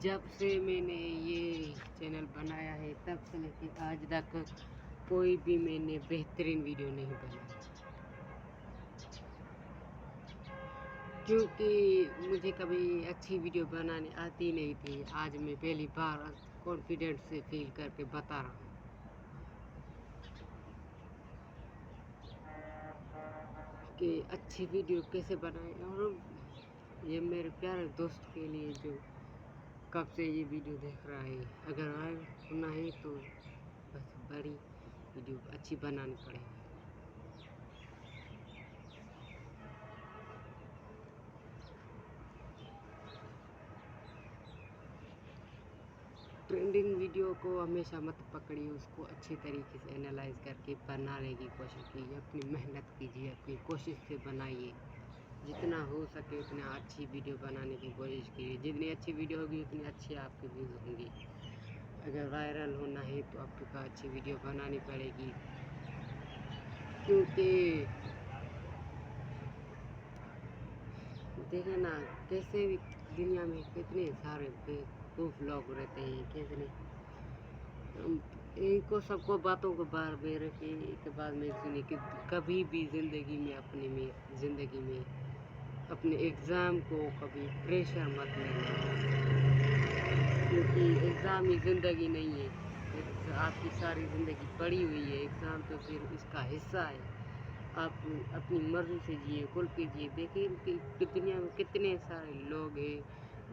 जब से मैंने ये चैनल बनाया है तब से लेके आज तक कोई भी मैंने बेहतरीन वीडियो नहीं बनाई, क्योंकि मुझे कभी अच्छी वीडियो बनाने आती नहीं थी। आज मैं पहली बार कॉन्फिडेंस से फील करके बता रहा हूँ कि अच्छी वीडियो कैसे बनाएं। और ये मेरे प्यारे दोस्त के लिए जो कब से ये वीडियो देख रहा है, अगर वायरल होना है तो बस बड़ी वीडियो अच्छी बनानी पड़ेगी। ट्रेंडिंग वीडियो को हमेशा मत पकड़िए, उसको अच्छी तरीके से एनालाइज करके बनाने की कोशिश कीजिए। अपनी मेहनत कीजिए, अपनी कोशिश से बनाइए। जितना हो सके उतना अच्छी वीडियो बनाने की कोशिश कीजिए। जितनी अच्छी वीडियो होगी उतनी अच्छी आपकी व्यूज़ होंगी। अगर वायरल होना है तो आपको अच्छी वीडियो बनानी पड़ेगी, क्योंकि देखे ना कैसे भी दुनिया में कितने सारे बेवकूफ़ लोग रहते हैं, कितने इनको सबको बातों को बार बेर के बाद में सुनी कि कभी भी ज़िंदगी में अपने एग्ज़ाम को कभी प्रेशर मत लेना, क्योंकि एग्ज़ाम ही ज़िंदगी नहीं है। आपकी सारी ज़िंदगी पड़ी हुई है, एग्ज़ाम तो फिर इसका हिस्सा है। आप अपनी मर्ज़ी से जिए, खुल के जिए। देखिए कि दुनिया में कितने सारे लोग हैं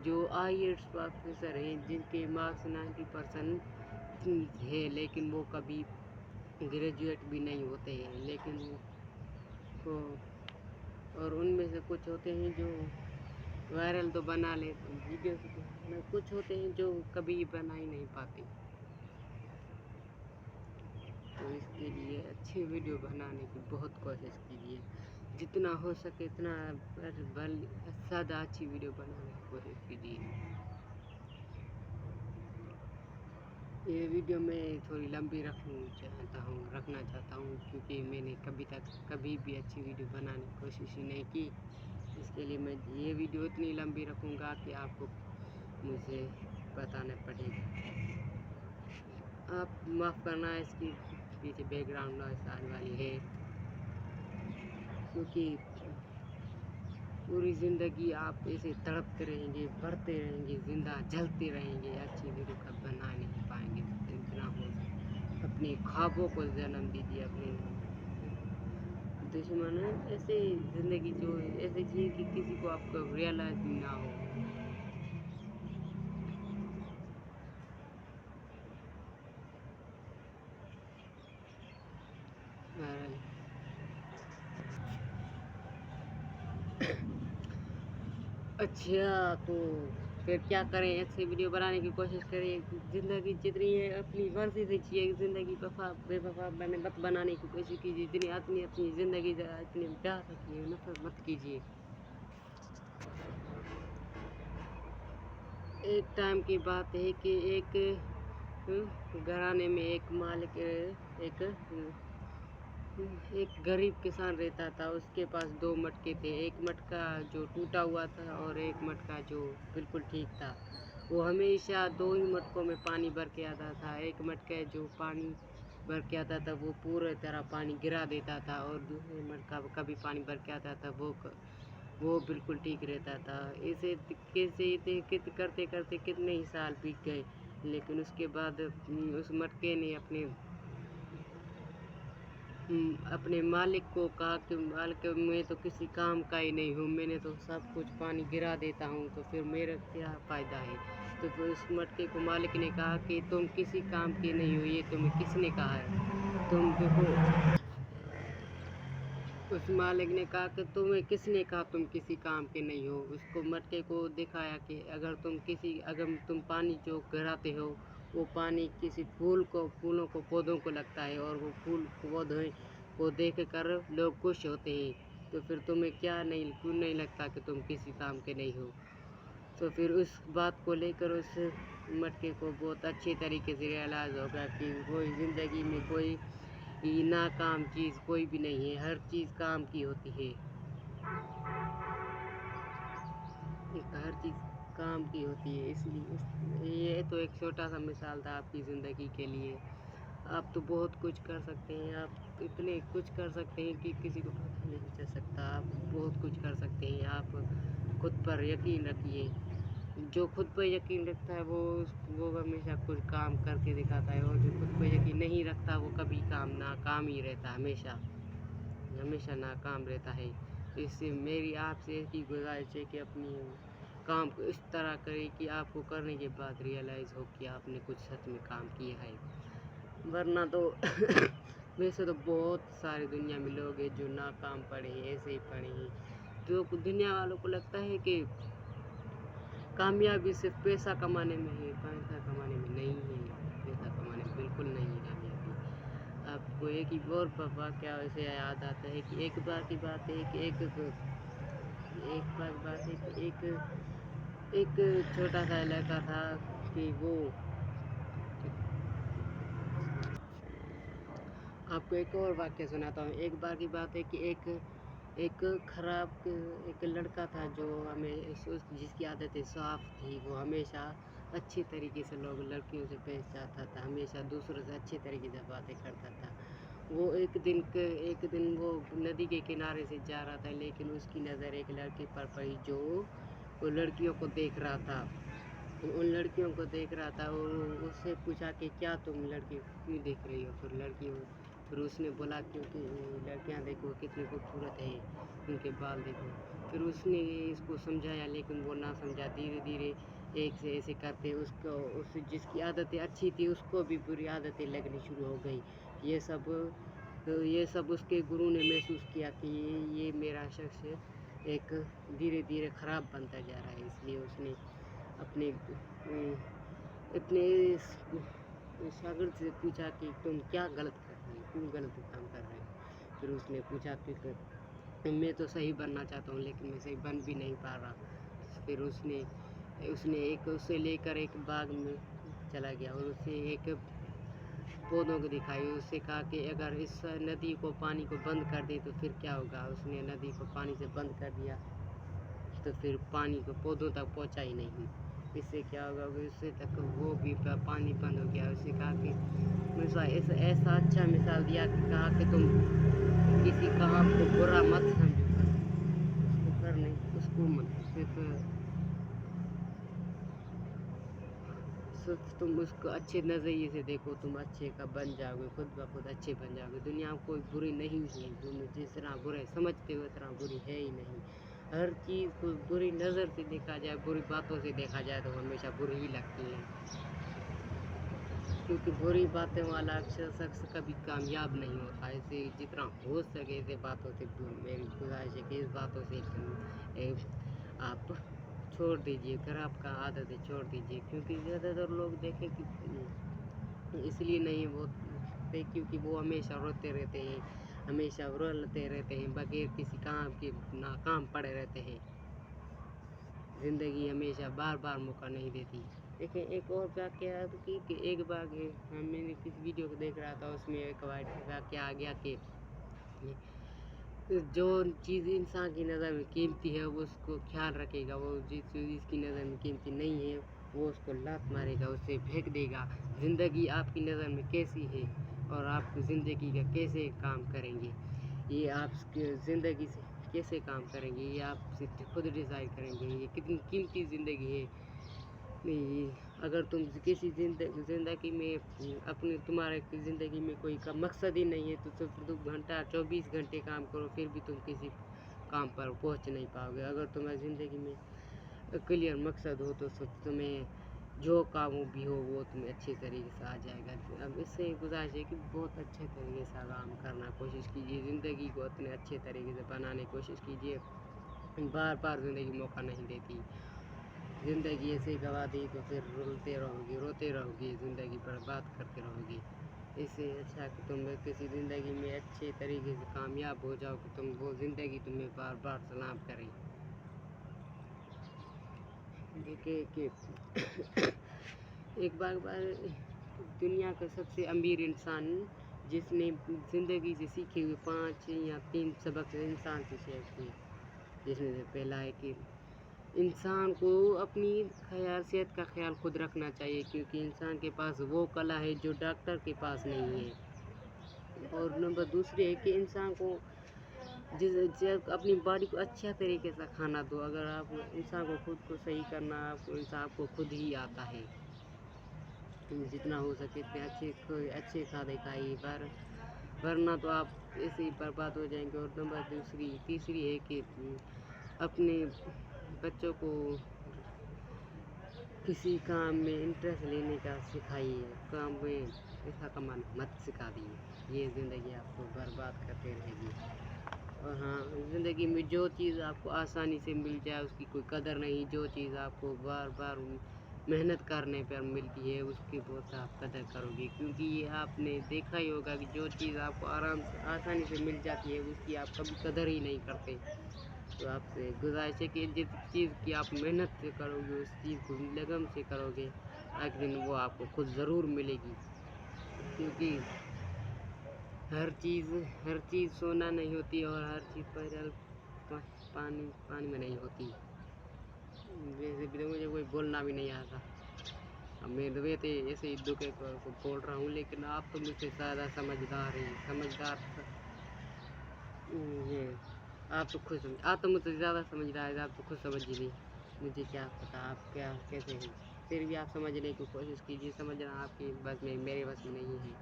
जो IELTS ऑफिसर हैं, जिनके मार्क्स 90% है, लेकिन वो कभी ग्रेजुएट भी नहीं होते हैं। लेकिन वो और उनमें से कुछ होते हैं जो वायरल तो बना लेते हैं वीडियो से, कुछ होते हैं जो कभी बना ही नहीं पाते। तो इसके लिए अच्छी वीडियो बनाने की बहुत कोशिश कीजिए। जितना हो सके उतना ज़्यादा अच्छी वीडियो बनाने की कोशिश कीजिए। ये वीडियो मैं थोड़ी लंबी रखना चाहता हूँ, क्योंकि मैंने कभी भी अच्छी वीडियो बनाने की कोशिश ही नहीं की। इसके लिए मैं ये वीडियो इतनी लंबी रखूँगा कि आपको मुझे बताना पड़ेगा। आप माफ़ करना, इसकी पीछे बैकग्राउंड नॉइस आने वाली है, क्योंकि पूरी ज़िंदगी आप ऐसे तड़पते रहेंगे, बढ़ते रहेंगे, ज़िंदा जलते रहेंगे, अच्छी वीडियो कब बना नहीं पाएंगे। जितना हो अपने ख्वाबों को जन्म दीजिए। अपने दुश्मन ऐसे ज़िंदगी जो ऐसे जिए कि किसी को आपका रियलाइज भी ना हो। अच्छा, तो फिर क्या करें? अच्छी वीडियो बनाने की कोशिश करें। ज़िंदगी जितनी है अपनी मर्ज़ी से जिए। ज़िंदगी बेवफ़ा मत बनाने की कोशिश कीजिए। जितनी अपनी ज़िंदगी इतनी प्यार रखिए, नफ़रत मत कीजिए। एक टाइम की बात है कि एक घराने में एक गरीब किसान रहता था। उसके पास 2 मटके थे, एक मटका जो टूटा हुआ था और एक मटका जो बिल्कुल ठीक था। वो हमेशा 2 ही मटकों में पानी भर के आता था। एक मटका जो पानी भर के आता था वो पूरी तरह पानी गिरा देता था, और दूसरे मटका कभी पानी भर के आता था वो बिल्कुल ठीक रहता था। ऐसे करते करते कितने ही साल बीत गए, लेकिन उसके बाद उस मटके ने अपने मालिक को कहा कि मालिक, मैं तो किसी काम का ही नहीं हूँ, मैंने तो सब कुछ पानी गिरा देता हूँ, तो फिर मेरा क्या फ़ायदा है। तो फिर उस मटके को मालिक ने कहा कि तुम किसी काम के नहीं हो, ये तुम्हें किसने कहा है? तुम देखो, उस मालिक ने कहा कि तुम्हें किसने कहा तुम किसी काम के नहीं हो। उसको मटके को दिखाया कि अगर तुम पानी जो गिराते हो वो पानी किसी फूलों को पौधों को लगता है, और वो फूल पौधे को देख कर लोग खुश होते हैं। तो फिर तुम्हें क्यों नहीं लगता कि तुम किसी काम के नहीं हो? तो फिर उस बात को लेकर उस मटके को बहुत अच्छे तरीके से रियलाइज़ होगा कि कोई ज़िंदगी में कोई नाकाम चीज़ कोई भी नहीं है, हर चीज़ काम की होती है। हर चीज़ काम की होती है। इसलिए ये तो एक छोटा सा मिसाल था आपकी ज़िंदगी के लिए। आप तो बहुत कुछ कर सकते हैं, आप इतने कुछ कर सकते हैं कि किसी को पता नहीं चल सकता। आप बहुत कुछ कर सकते हैं। आप खुद पर यकीन रखिए। जो खुद पर यकीन रखता है वो हमेशा कुछ काम करके दिखाता है, और जो खुद पर यकीन नहीं रखता वो कभी नाकाम ही रहता है, हमेशा नाकाम रहता है। इससे मेरी आपसे एक ही गुजारिश है कि अपनी काम को इस तरह करें कि आपको करने के बाद रियलाइज़ हो कि आपने कुछ सच में काम किया है। वरना तो वैसे तो बहुत सारे दुनिया में लोग हैं जो नाकाम पड़े हैं, ऐसे ही पड़े हैं। जो दुनिया वालों को लगता है कि कामयाबी सिर्फ पैसा कमाने में है, पैसा कमाने में नहीं है। पैसा कमाने में बिल्कुल नहीं है कामयाबी। आपको एक ही और वाक़या ऐसे याद आता है कि एक बार की बात है कि एक छोटा सा लड़का था कि वो आपको एक और वाक़या सुनाता हूँ। एक बार की बात है कि एक लड़का था जो जिसकी आदतें साफ़ थी। वो हमेशा अच्छे तरीके से लड़कियों से पेश आता था, हमेशा दूसरों से अच्छे तरीके से बातें करता था। वो एक दिन वो नदी के किनारे से जा रहा था, लेकिन उसकी नज़र एक लड़के पर पड़ी जो वो लड़कियों को देख रहा था। उन लड़कियों को देख रहा था और उससे पूछा कि क्या तुम लड़की क्यों देख रही हो? फिर उसने बोला क्योंकि लड़कियां देखो कितनी खूबसूरत है, उनके बाल देखो। फिर उसने इसको समझाया, लेकिन वो ना समझा। धीरे धीरे एक से ऐसे करते जिसकी आदतें अच्छी थी उसको भी बुरी आदतें लगनी शुरू हो गई। ये सब उसके गुरु ने महसूस किया कि ये मेरा शख्स एक धीरे धीरे ख़राब बनता जा रहा है। इसलिए उसने अपने अपने शागिर्द से पूछा कि तुम क्या गलत कर रहे हो, क्यों गलत काम कर रहे हो? फिर उसने पूछा कि मैं तो सही बनना चाहता हूँ, लेकिन मैं सही बन भी नहीं पा रहा। फिर उसे लेकर एक बाग में चला गया और उसे एक पौधों को दिखाई। उससे कहा कि अगर इस नदी को पानी को बंद कर दे तो फिर क्या होगा? उसने नदी को पानी से बंद कर दिया तो फिर पानी को पौधों तक पहुंचा ही नहीं। इससे क्या होगा कि उससे तक वो भी पानी बंद हो गया। उससे कहा कि ऐसा अच्छा मिसाल दिया कि कहा कि तुम किसी काम को बुरा मत समझो, उसको करने उसको सिर्फ तुम उसको अच्छे नज़रिए से देखो, तुम अच्छे का बन जाओगे, खुद ब खुद अच्छे बन जाओगे। दुनिया में कोई बुरी नहीं है, तुम जिस तरह बुरे समझते हो उतना बुरी है ही नहीं। हर चीज़ को बुरी नज़र से देखा जाए, बुरी बातों से देखा जाए तो हमेशा बुरी ही लगती है, क्योंकि बुरी बातें वाला अक्सर शख्स कभी कामयाब नहीं होता। ऐसे जितना हो सके ऐसे बातों से मेरी गुजारिश है कि इस बातों से आप छोड़ दीजिए, खराब का आदतें छोड़ दीजिए। क्योंकि ज़्यादातर लोग देखें कि इसलिए नहीं बोलते क्योंकि वो हमेशा रोते रहते हैं, हमेशा रोते रहते हैं, बगैर किसी काम के नाकाम पड़े रहते हैं। ज़िंदगी हमेशा बार बार मौका नहीं देती। देखिए एक और वाक़या कि एक बार मैंने किसी वीडियो को देख रहा था, उसमें एक वाक़या आ गया कि जो चीज़ इंसान की नज़र में कीमती है वो उसको ख्याल रखेगा, वो जिस चीज़ की नज़र में कीमती नहीं है वो उसको लात मारेगा, उसे फेंक देगा। ज़िंदगी आपकी नज़र में कैसी है और आप ज़िंदगी का कैसे काम करेंगे, ये आप ज़िंदगी से कैसे काम करेंगे, ये आप खुद डिसाइड करेंगे। ये कितनी कीमती ज़िंदगी है। नहीं, अगर तुम किसी ज़िंदगी में तुम्हारे ज़िंदगी में कोई का मकसद ही नहीं है तो फिर तुम 24 घंटे काम करो फिर भी तुम किसी काम पर पहुंच नहीं पाओगे। अगर तुम्हारी ज़िंदगी में क्लियर मकसद हो तो तुम्हें जो काम भी हो वो तुम्हें अच्छे तरीके से आ जाएगा। अब इससे गुजारिश है कि बहुत अच्छे तरीके से काम करना कोशिश कीजिए, ज़िंदगी को इतने अच्छे तरीके से बनाने की कोशिश कीजिए। बार बार ज़िंदगी मौका नहीं देती। ज़िंदगी ऐसे गवा दी तो फिर रोते रहोगे, ज़िंदगी बर्बाद करते रहोगे। इससे अच्छा कि तुम किसी ज़िंदगी में अच्छे तरीके से कामयाब हो जाओ कि वो ज़िंदगी तुम्हें बार बार सलाम करे। देखिए कि एक बार दुनिया का सबसे अमीर इंसान जिसने ज़िंदगी से सीखे हुए 5 या 3 सबक इंसान से शेयर किए, जिसमें से पहला है कि انسان کو اپنی صحت کا خیال خود رکھنا چاہیے، کیونکہ انسان کے پاس وہ کلا ہے جو ڈاکٹر کے پاس نہیں ہے۔ اور نمبر دوسری ہے کہ انسان کو جب اپنی باڈی کو اچھا طریقے سے کھانا دو۔ اگر آپ انسان کو خود کو صحیح کرنا انسان کو خود ہی آتا ہے، جتنا ہو سکے اتنے اچھے کھانے کھائیے، ورنہ تو آپ ایسے ہی برباد ہو جائیں گے۔ اور نمبر تیسری ہے کہ اپنے بچوں کو کسی کام میں انٹرسٹ لینے کا سکھائیے، کام میں پیسہ کمانا مت سکھا دیجیے، یہ زندگی آپ کو برباد کرتے رہے گی۔ اور ہاں، زندگی میں جو چیز آپ کو آسانی سے مل جائے اس کی کوئی قدر نہیں، جو چیز آپ کو بار بار محنت کرنے پر ملتی ہے اس کی بہت آپ قدر کرو گے، کیونکہ یہ آپ نے دیکھا ہی ہوگا کہ جو چیز آپ کو آسانی سے مل جاتی ہے اس کی آپ کبھی قدر ہی نہیں کرتے۔ تو آپ سے گزارش ہے کہ جس چیز کی آپ محنت سے کرو گے، اس چیز کو لگن سے کرو گے، ایک دن وہ آپ کو خود ضرور ملے گی، کیونکہ ہر چیز سونا نہیں ہوتی اور ہر چیز پانی میں نہیں ہوتی۔ ویسے بھی تو مجھے کوئی بولنا بھی نہیں آتا، اب میں تو ایسے ہی دکھے کو بول رہا ہوں، لیکن آپ تو مجھ سے زیادہ سمجھدار آپ تو مجھ سے زیادہ سمجھدار ہے، آپ تو خود سمجھ ہی نہیں، مجھے کیا پتا آپ کیسے ہیں، پھر بھی آپ سمجھنے کی کوشش کیجیے، سمجھنا آپ کی بس میں میرے بس میں نہیں ہے۔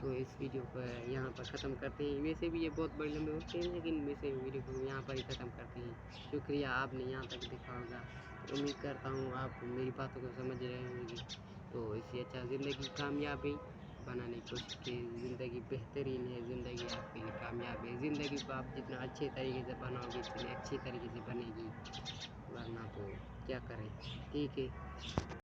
تو اس ویڈیو کو یہاں پر ختم کرتے ہیں، ویسے بھی یہ بہت بڑی لمبی ہوتی ہے لیکن ویسے ویڈیو کو یہاں پر ہی ختم کرتے ہیں۔ شکریہ، آپ نے یہاں تک دیکھا ہوگا، امید کرتا ہوں آپ میری باتوں کو سمجھ رہے ہوں گے۔ تو اس سے اچھا زندگی کامیابی بنانے کی کوشش کی، زندگی بہترین ہے، زندگی آپ کے لیے کامیاب ہے، زندگی کو آپ جتنا اچھے طریقے سے بناؤ گے اتنی اچھی طریقے سے بنے گی، ورنہ تو کیا کریں، ٹھیک ہے۔